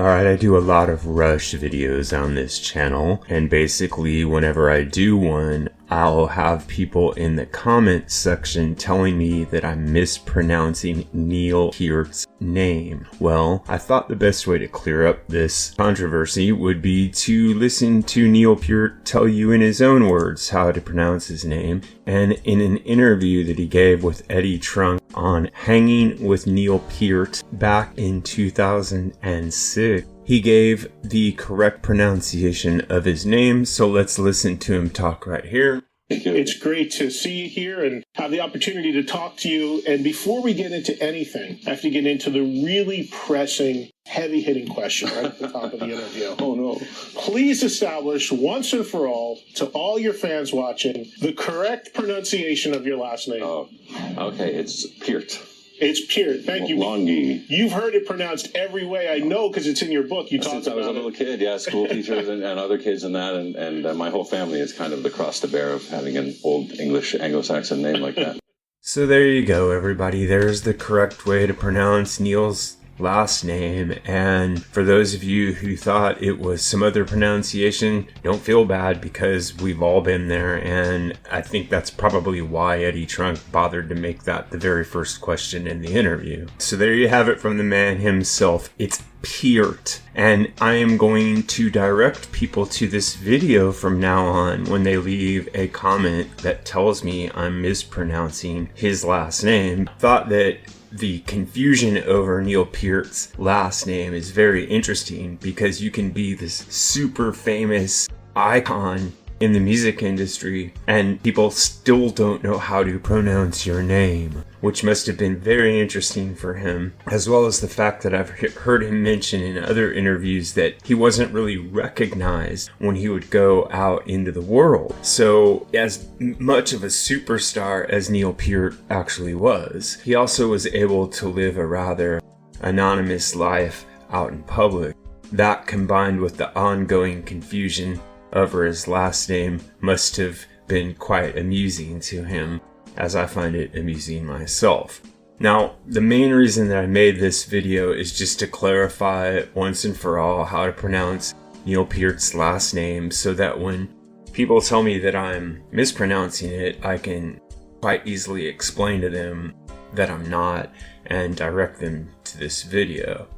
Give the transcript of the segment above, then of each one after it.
Alright, I do a lot of Rush videos on this channel, and basically whenever I do one, I'll have people in the comments section telling me that I'm mispronouncing Neil Peart's name. Well, I thought the best way to clear up this controversy would be to listen to Neil Peart tell you in his own words how to pronounce his name. And in an interview that he gave with Eddie Trunk on Hanging with Neil Peart back in 2006, he gave the correct pronunciation of his name, so let's listen to him talk right here. It's great to see you here and have the opportunity to talk to you. And before we get into anything, I have to get into the really pressing, heavy-hitting question right at the top of the interview. Oh, no. Please establish once and for all, to all your fans watching, the correct pronunciation of your last name. Oh, okay. It's Peart. It's Peart. Thank you. Longy. You've heard it pronounced every way. I know because it's in your book. You talked about it. Since I was a little kid, yeah, school teachers and other kids and that, and my whole family is kind of the cross to bear of having an old English Anglo-Saxon name like that. So there you go, everybody. There's the correct way to pronounce Neil's last name, and for those of you who thought it was some other pronunciation, don't feel bad because we've all been there, and I think that's probably why Eddie Trunk bothered to make that the very first question in the interview. So there you have it from the man himself. It's Peart, and I am going to direct people to this video from now on when they leave a comment that tells me I'm mispronouncing his last name. Thought that the confusion over Neil Peart's last name is very interesting because you can be this super famous icon in the music industry and people still don't know how to pronounce your name, which must have been very interesting for him, as well as the fact that I've heard him mention in other interviews that he wasn't really recognized when he would go out into the world. So as much of a superstar as Neil Peart actually was, he also was able to live a rather anonymous life out in public. That, combined with the ongoing confusion over his last name, must have been quite amusing to him, as I find it amusing myself. Now, the main reason that I made this video is just to clarify once and for all how to pronounce Neil Peart's last name, so that when people tell me that I'm mispronouncing it, I can quite easily explain to them that I'm not and direct them to this video.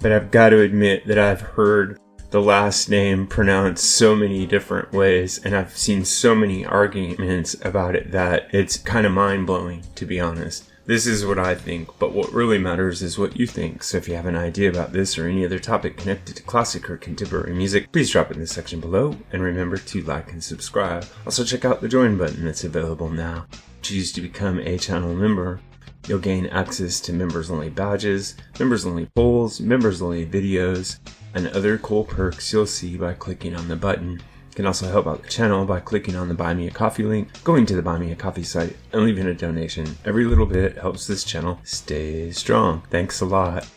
But I've got to admit that I've heard the last name pronounced so many different ways, and I've seen so many arguments about it that it's kind of mind-blowing, to be honest. This is what I think, but what really matters is what you think. So if you have an idea about this or any other topic connected to classic or contemporary music, please drop it in the section below, and remember to like and subscribe. Also check out the join button that's available now. Choose to become a channel member. You'll gain access to members-only badges, members-only polls, members-only videos, and other cool perks you'll see by clicking on the button. You can also help out the channel by clicking on the Buy Me a Coffee link, going to the Buy Me a Coffee site, and leaving a donation. Every little bit helps this channel stay strong. Thanks a lot.